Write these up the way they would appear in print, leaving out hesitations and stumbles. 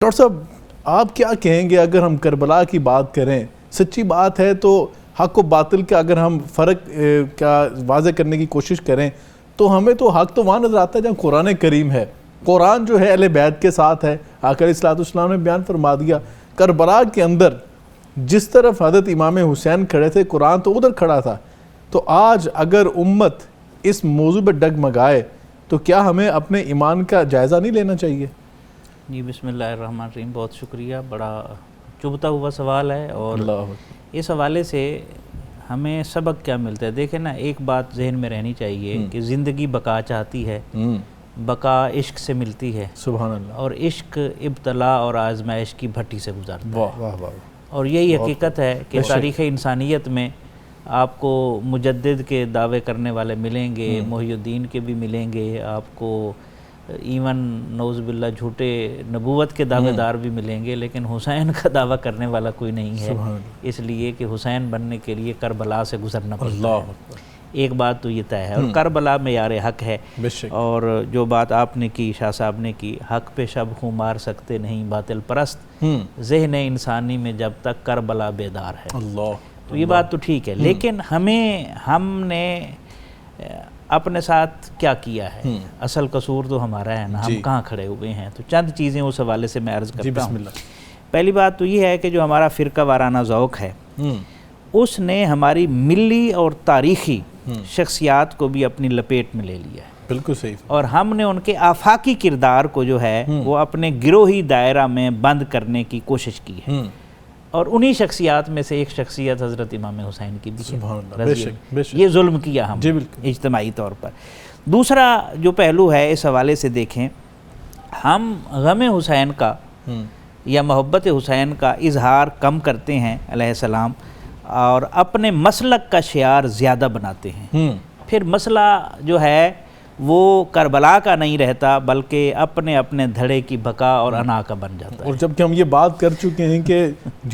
Doctor صاحب آپ کیا کہیں گے اگر ہم کربلا کی بات کریں؟ سچی بات ہے تو حق و باطل کا اگر ہم فرق کا واضح کرنے کی کوشش کریں تو ہمیں تو حق تو وہاں نظر آتا ہے جہاں قرآن کریم ہے. قرآن جو ہے اہل بیت کے ساتھ ہے. آقا علیہ الصلوۃ والسلام نے بیان فرما دیا کربلا کے اندر جس طرف حضرت امام حسین کھڑے تھے قرآن تو ادھر کھڑا تھا. تو آج اگر امت اس موضوع پہ ڈگمگائے تو کیا ہمیں اپنے ایمان کا جائزہ نہیں لینا چاہیے؟ جی بسم اللہ الرحمن الرحیم، بہت شکریہ. بڑا چبھتا ہوا سوال ہے اور اس حوالے سے ہمیں سبق کیا ملتا ہے. دیکھیں نا، ایک بات ذہن میں رہنی چاہیے کہ زندگی بقا چاہتی ہے، بقا عشق سے ملتی ہے. سبحان اللہ. اور عشق ابتلا اور آزمائش کی بھٹی سے گزارتا ہے. واہ واہ. اور یہی حقیقت ہے کہ تاریخ انسانیت میں آپ کو مجدد کے دعوے کرنے والے ملیں گے، محی الدین کے بھی ملیں گے، آپ کو ایون نعوذ باللہ جھوٹے نبوت کے دعوے دار بھی ملیں گے، لیکن حسین کا دعویٰ کرنے والا کوئی نہیں ہے، اس لیے کہ حسین بننے کے لیے کربلا سے گزرنا پڑتا ہے. ایک بات تو یہ طے ہے. اور کربلا معیار حق ہے. اور جو بات آپ نے کی، شاہ صاحب نے کی، حق پہ شب خوں مار سکتے نہیں باطل پرست، ذہن انسانی میں جب تک کربلا بیدار ہے. تو یہ بات تو ٹھیک ہے، لیکن ہم نے اپنے ساتھ کیا کیا ہے؟ اصل قصور تو ہمارا ہے نا، ہم کہاں کھڑے ہوئے ہیں. تو چند چیزیں اس حوالے سے میں عرض کرتا ہوں. پہلی بات تو یہ ہے کہ جو ہمارا فرقہ وارانہ ذوق ہے اس نے ہماری ملی اور تاریخی شخصیات کو بھی اپنی لپیٹ میں لے لیا ہے. بالکل صحیح. اور ہم نے ان کے آفاقی کردار کو جو ہے وہ اپنے گروہی دائرہ میں بند کرنے کی کوشش کی ہے. اور انہی شخصیات میں سے ایک شخصیت حضرت امام حسین کی بھی ہے. یہ ظلم کیا ہم اجتماعی طور پر. دوسرا جو پہلو ہے اس حوالے سے دیکھیں، ہم غم حسین کا یا محبت حسین کا اظہار کم کرتے ہیں علیہ السلام، اور اپنے مسلک کا شعار زیادہ بناتے ہیں. پھر مسئلہ جو ہے وہ کربلا کا نہیں رہتا بلکہ اپنے اپنے دھڑے کی بقا اور انا کا بن جاتا ہے. اور جب کہ ہم یہ بات کر چکے ہیں کہ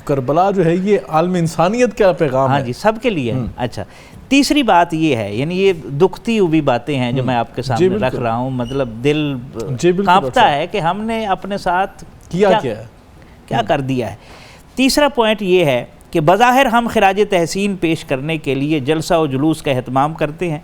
کربلا جو ہے یہ عالم انسانیت کا پیغام ہے. ہاں جی، سب کے لیے. اچھا، تیسری بات یہ ہے، یعنی یہ دکھتی ہوئی باتیں ہیں جو میں آپ کے سامنے رکھ رہا ہوں. مطلب دل کانپتا ہے کہ ہم نے اپنے ساتھ کیا کر دیا ہے. تیسرا پوائنٹ یہ ہے کہ بظاہر ہم خراج تحسین پیش کرنے کے لیے جلسہ و جلوس کا اہتمام کرتے ہیں،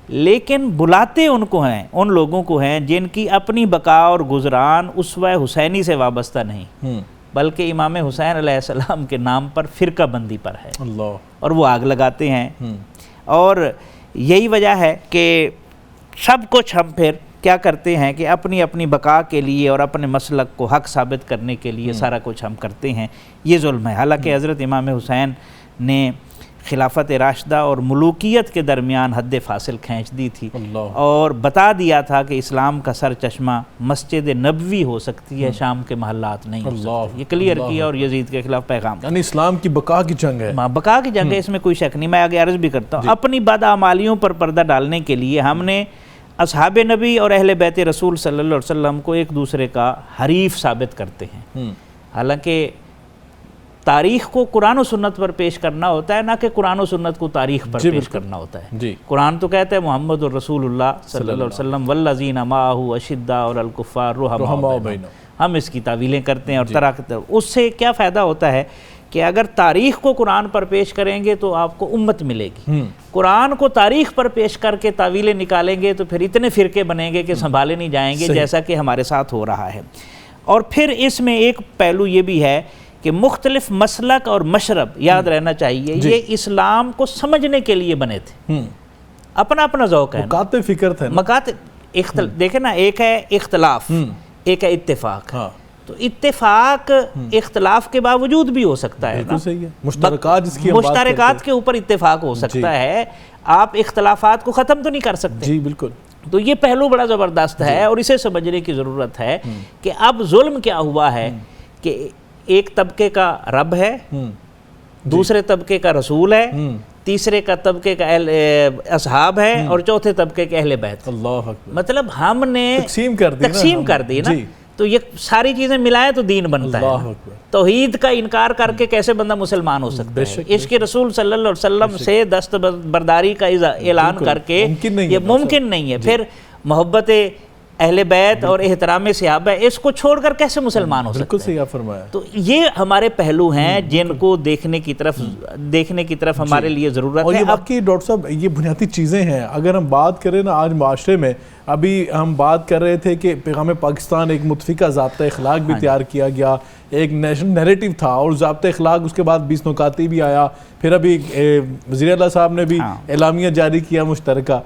لیکن بلاتے ان لوگوں کو ہیں جن کی اپنی بقا اور گزران اسوہ حسینی سے وابستہ نہیں، بلکہ امام حسین علیہ السلام کے نام پر فرقہ بندی پر ہے. اور وہ آگ لگاتے ہیں. اور یہی وجہ ہے کہ سب کچھ ہم پھر کیا کرتے ہیں کہ اپنی اپنی بقا کے لیے اور اپنے مسلک کو حق ثابت کرنے کے لیے سارا کچھ ہم کرتے ہیں. یہ ظلم ہے. حالانکہ حضرت امام حسین نے خلافت راشدہ اور ملوکیت کے درمیان حد فاصل کھینچ دی تھی اور بتا دیا تھا کہ اسلام کا سر چشمہ مسجد نبوی ہو سکتی ہے، شام کے محلات نہیں ہو سکتے. یہ کلیئر کیا اور یزید کے خلاف پیغام. یعنی اسلام کی بقا کی جنگ ہے. بقا کی جنگ ہے، اس میں کوئی شک نہیں. میں آگے عرض بھی کرتا ہوں. اپنی بدعمالیوں پر پردہ ڈالنے کے لیے ہم نے اصحاب نبی اور اہل بیت رسول صلی اللہ علیہ وسلم کو ایک دوسرے کا حریف ثابت کرتے ہیں. حالانکہ تاریخ کو قرآن و سنت پر پیش کرنا ہوتا ہے، نہ کہ قرآن و سنت کو تاریخ پر پیش کرنا ہوتا ہے. قرآن تو کہتا ہے محمد الرسول اللہ صلی اللہ علیہ وسلم والذین معہ اشداء علی الکفار رحماء بینہم. ہم اس کی تعویلیں کرتے ہیں اور طرح طرح. اس سے کیا فائدہ ہوتا ہے کہ اگر تاریخ کو قرآن پر پیش کریں گے تو آپ کو امت ملے گی. قرآن کو تاریخ پر پیش کر کے تعویلیں نکالیں گے تو پھر اتنے فرقے بنیں گے کہ سنبھالے نہیں جائیں گے، جیسا کہ ہمارے ساتھ ہو رہا ہے. اور پھر اس میں ایک پہلو یہ بھی ہے کہ مختلف مسلک اور مشرب یاد رہنا چاہیے، یہ اسلام کو سمجھنے کے لیے بنے تھے. اپنا اپنا ذوق ہے، مکاتب فکر تھے. دیکھیں نا، ایک ہے اختلاف، ایک ہے اتفاق. تو اتفاق اختلاف کے باوجود بھی ہو سکتا ہے، مشترکات کے اوپر اتفاق ہو سکتا ہے. آپ اختلافات کو ختم تو نہیں کر سکتے. جی بالکل. تو یہ پہلو بڑا زبردست ہے اور اسے سمجھنے کی ضرورت ہے کہ اب ظلم کیا ہوا ہے کہ ایک طبقے کا رب ہے، دوسرے طبقے کا رسول ہے، تیسرے کا طبقے کا اصحاب ہے اور چوتھے طبقے کے اہل بیت. مطلب ہم نے تقسیم کر دی نا. تو یہ ساری چیزیں ملائیں تو دین بنتا ہے. توحید کا انکار کر کے کیسے بندہ مسلمان ہو سکتا ہے؟ عشق رسول صلی اللہ علیہ وسلم سے دستبرداری کا اعلان کر کے یہ ممکن نہیں ہے. پھر محبت اہل بیت اور احترام صحابہ، اس کو چھوڑ کر کیسے مسلمان ہو سکتے بالکل ہیں؟ صحیح فرمایا. تو یہ ہمارے پہلو ہیں جن کو دیکھنے کی طرف ہمارے لیے ضرورت اور ہے. یہ واقعی ڈاکٹر صاحب یہ بنیادی چیزیں ہیں. اگر ہم بات کریں نا آج معاشرے میں، ابھی ہم بات کر رہے تھے کہ پیغام پاکستان ایک متفقہ ضابطہ اخلاق بھی تیار کیا گیا، ایک نیشنل نیریٹو تھا، اور ضابطہ اخلاق اس کے بعد 20 نکاتی بھی آیا، پھر ابھی وزیر اعلیٰ صاحب نے بھی اعلامیہ جاری کیا مشترکہ.